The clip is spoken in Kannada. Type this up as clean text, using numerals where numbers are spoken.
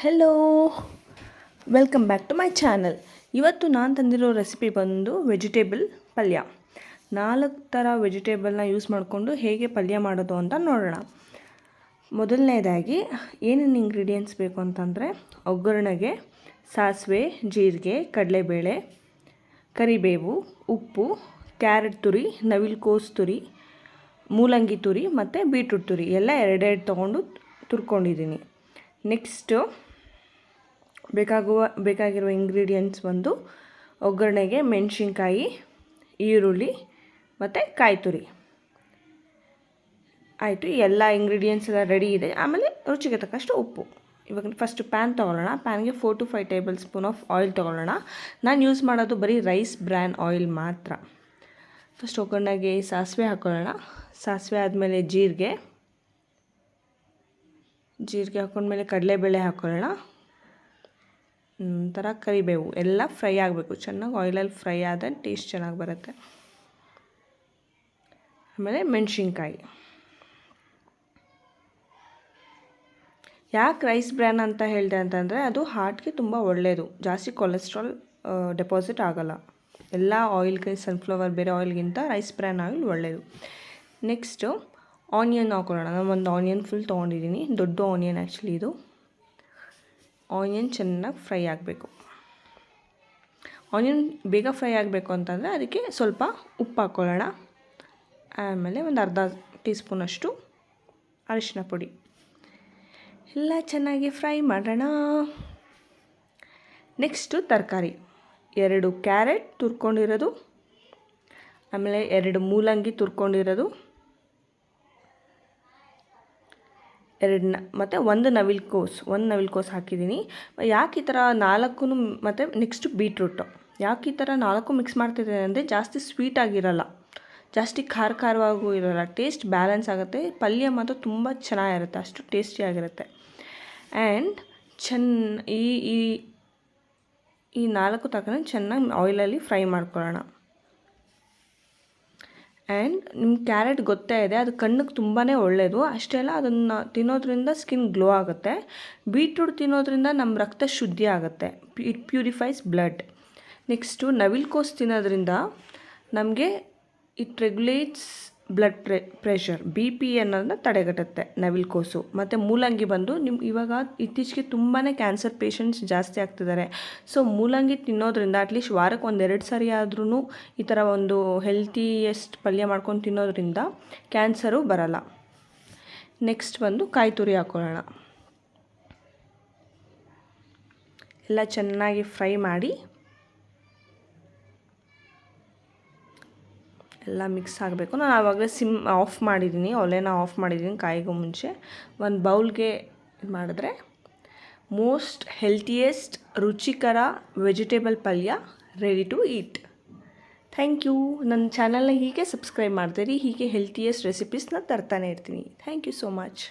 Hello, welcome back to my channel. ಇವತ್ತು ನಾನು ತಂದಿರೋ ರೆಸಿಪಿ ಬಂದು ವೆಜಿಟೇಬಲ್ ಪಲ್ಯ. 4 ಥರ ವೆಜಿಟೇಬಲ್ನ ಯೂಸ್ ಮಾಡಿಕೊಂಡು ಹೇಗೆ ಪಲ್ಯ ಮಾಡೋದು ಅಂತ ನೋಡೋಣ. ಮೊದಲನೇದಾಗಿ ಏನೇನು ಇಂಗ್ರೀಡಿಯೆಂಟ್ಸ್ ಬೇಕು ಅಂತಂದರೆ, ಒಗ್ಗರಣೆಗೆ ಸಾಸಿವೆ, ಜೀರಿಗೆ, ಕಡಲೆಬೇಳೆ, ಕರಿಬೇವು, ಉಪ್ಪು, ಕ್ಯಾರೆಟ್ ತುರಿ, ನವಿಲುಕೋಸು ತುರಿ, ಮೂಲಂಗಿ ತುರಿ ಮತ್ತು ಬೀಟ್ರೂಟ್ ತುರಿ ಎಲ್ಲ ಎರಡೆರಡು ತೊಗೊಂಡು ತುರ್ಕೊಂಡಿದ್ದೀನಿ. ನೆಕ್ಸ್ಟು ಬೇಕಾಗಿರುವ ಇಂಗ್ರೀಡಿಯೆಂಟ್ಸ್ ಬಂದು ಒಗ್ಗರಣೆಗೆ ಮೆಣಸಿನ್ಕಾಯಿ, ಈರುಳ್ಳಿ ಮತ್ತು ಕಾಯಿ ತುರಿ. ಆಯಿತು, ಎಲ್ಲ ಇಂಗ್ರೀಡಿಯೆಂಟ್ಸ್ ಎಲ್ಲ ರೆಡಿ ಇದೆ. ಆಮೇಲೆ ರುಚಿಗೆ ತಕ್ಕಷ್ಟು ಉಪ್ಪು. ಇವಾಗ ಫಸ್ಟ್ ಪ್ಯಾನ್ ತೊಗೊಳ್ಳೋಣ. ಪ್ಯಾನ್ಗೆ 4 to 5 table spoon of oil ತೊಗೊಳ್ಳೋಣ. ನಾನು ಯೂಸ್ ಮಾಡೋದು ಬರೀ ರೈಸ್ ಬ್ರ್ಯಾನ್ ಆಯಿಲ್ ಮಾತ್ರ. ಫಸ್ಟ್ ಒಗ್ಗರಣೆಗೆ ಸಾಸಿವೆ ಹಾಕ್ಕೊಳ್ಳೋಣ. ಸಾಸಿವೆ ಆದಮೇಲೆ ಜೀರಿಗೆ ಹಾಕ್ಕೊಂಡ್ಮೇಲೆ ಕಡಲೆಬೇಳೆ ಹಾಕ್ಕೊಳ್ಳೋಣ. ನಂತರ ಕರಿಬೇವು. ಎಲ್ಲ ಫ್ರೈ ಆಗಬೇಕು, ಚೆನ್ನಾಗಿ ಆಯಿಲಲ್ಲಿ ಫ್ರೈ ಆದರೆ ಟೇಸ್ಟ್ ಚೆನ್ನಾಗಿ ಬರುತ್ತೆ. ಆಮೇಲೆ ಮೆಣಸಿನ್ಕಾಯಿ. ಯಾಕೆ ರೈಸ್ ಬ್ರ್ಯಾನ್ ಅಂತ ಹೇಳಿದೆ ಅಂತಂದರೆ, ಅದು ಹಾರ್ಟ್ಗೆ ತುಂಬ ಒಳ್ಳೆಯದು. ಜಾಸ್ತಿ ಕೊಲೆಸ್ಟ್ರಾಲ್ ಡೆಪಾಸಿಟ್ ಆಗೋಲ್ಲ. ಎಲ್ಲ ಆಯಿಲ್ಗೆ, ಸನ್ಫ್ಲವರ್ ಬೇರೆ ಆಯಿಲ್ಗಿಂತ ರೈಸ್ ಬ್ರ್ಯಾನ್ ಆಯಿಲ್ ಒಳ್ಳೆಯದು. ನೆಕ್ಸ್ಟು ಆನಿಯನ್ ಹಾಕೊಳ್ಳೋಣ. ನಾನು ಒಂದು ಆನಿಯನ್ ಫುಲ್ ತೊಗೊಂಡಿದ್ದೀನಿ, ದೊಡ್ಡ ಆನಿಯನ್ ಆ್ಯಕ್ಚುಲಿ ಇದು. ಆನಿಯನ್ ಚೆನ್ನಾಗಿ ಫ್ರೈ ಆಗಬೇಕು. ಆನಿಯನ್ ಬೇಗ ಫ್ರೈ ಆಗಬೇಕು ಅಂತಂದರೆ ಅದಕ್ಕೆ ಸ್ವಲ್ಪ ಉಪ್ಪು ಹಾಕ್ಕೊಳ್ಳೋಣ. ಆಮೇಲೆ ಒಂದು ಅರ್ಧ ಟೀ ಸ್ಪೂನಷ್ಟು ಅರಿಶಿನ ಪುಡಿ. ಎಲ್ಲ ಚೆನ್ನಾಗಿ ಫ್ರೈ ಮಾಡೋಣ. ನೆಕ್ಸ್ಟು ತರಕಾರಿ. 2 ಕ್ಯಾರೆಟ್ ತುರ್ಕೊಂಡಿರೋದು, ಆಮೇಲೆ 2 ಮೂಲಂಗಿ ತುರ್ಕೊಂಡಿರೋದು, ಮತ್ತು ಒಂದು ನವಿಲುಕೋಸು ಹಾಕಿದ್ದೀನಿ. ಯಾಕೆ ಈ ಥರ 4 ಮತ್ತು ನೆಕ್ಸ್ಟು ಬೀಟ್ರೂಟು. ಯಾಕೆ ಈ ಥರ 4 ಮಿಕ್ಸ್ ಮಾಡ್ತಿದ್ದೀನಿ ಅಂದರೆ, ಜಾಸ್ತಿ ಸ್ವೀಟ್ ಆಗಿರಲ್ಲ, ಜಾಸ್ತಿ ಖಾರವಾಗೂ ಇರೋಲ್ಲ, ಟೇಸ್ಟ್ ಬ್ಯಾಲೆನ್ಸ್ ಆಗುತ್ತೆ. ಪಲ್ಯ ಮಾತ್ರ ತುಂಬ ಚೆನ್ನಾಗಿರುತ್ತೆ, ಅಷ್ಟು ಟೇಸ್ಟಿಯಾಗಿರುತ್ತೆ. ಆ್ಯಂಡ್ ಈ 4 ತರಕಾರಿ ಚೆನ್ನಾಗಿ ಆಯಿಲಲ್ಲಿ ಫ್ರೈ ಮಾಡ್ಕೊಳ್ಳೋಣ. ಆ್ಯಂಡ್ ನಿಮ್ಗೆ ಕ್ಯಾರೆಟ್ ಗೊತ್ತೇ ಇದೆ, ಅದು ಕಣ್ಣಿಗೆ ತುಂಬಾ ಒಳ್ಳೆಯದು. ಅಷ್ಟೇ ಅಲ್ಲ, ಅದನ್ನು ತಿನ್ನೋದ್ರಿಂದ ಸ್ಕಿನ್ ಗ್ಲೋ ಆಗುತ್ತೆ. ಬೀಟ್ರೂಟ್ ತಿನ್ನೋದ್ರಿಂದ ನಮ್ಮ ರಕ್ತ ಶುದ್ಧಿ ಆಗುತ್ತೆ, ಇಟ್ ಪ್ಯೂರಿಫೈಸ್ ಬ್ಲಡ್. ನೆಕ್ಸ್ಟು ನವಿಲುಕೋಸು ತಿನ್ನೋದ್ರಿಂದ ನಮಗೆ it regulates blood pressure, BP ಅನ್ನೋದನ್ನ ತಡೆಗಟ್ಟುತ್ತೆ ನವಿಲುಕೋಸು. ಮತ್ತು ಮೂಲಂಗಿ ಬಂದು ಇವಾಗ ಇತ್ತೀಚೆಗೆ ತುಂಬಾ ಕ್ಯಾನ್ಸರ್ ಪೇಷಂಟ್ಸ್ ಜಾಸ್ತಿ ಆಗ್ತಿದ್ದಾರೆ. ಸೊ ಮೂಲಂಗಿ ತಿನ್ನೋದ್ರಿಂದ ಅಟ್ಲೀಸ್ಟ್ ವಾರಕ್ಕೆ 1-2 ಸಾರಿ ಆದ್ರೂ ಈ ಥರ ಒಂದು ಹೆಲ್ತಿಯೆಸ್ಟ್ ಪಲ್ಯ ಮಾಡ್ಕೊಂಡು ತಿನ್ನೋದ್ರಿಂದ ಕ್ಯಾನ್ಸರು ಬರಲ್ಲ. ನೆಕ್ಸ್ಟ್ ಬಂದು ಕಾಯಿ ತುರಿ ಹಾಕ್ಕೊಳ್ಳೋಣ. ಎಲ್ಲ ಚೆನ್ನಾಗಿ ಫ್ರೈ ಮಾಡಿ ಎಲ್ಲ ಮಿಕ್ಸ್ ಆಗಬೇಕು. ನಾನು ಆವಾಗಲೇ ಆಫ್ ಮಾಡಿದ್ದೀನಿ, ಒಲೆನ ಆಫ್ ಮಾಡಿದ್ದೀನಿ ಕಾಯಿಗೂ ಮುಂಚೆ. ಒಂದು ಬೌಲ್ಗೆ ಇದು ಮಾಡಿದ್ರೆ ಮೋಸ್ಟ್ ಹೆಲ್ತಿಯೆಸ್ಟ್ ರುಚಿಕರ ವೆಜಿಟೇಬಲ್ ಪಲ್ಯ ready to eat. Thank you. ನನ್ನ ಚಾನಲ್ನ ಹೀಗೆ ಸಬ್ಸ್ಕ್ರೈಬ್ ಮಾಡ್ತೀರಿ, ಹೀಗೆ ಹೆಲ್ತಿಯೆಸ್ಟ್ ರೆಸಿಪೀಸ್ನ ತರ್ತಾನೆ ಇರ್ತೀನಿ. Thank you so much.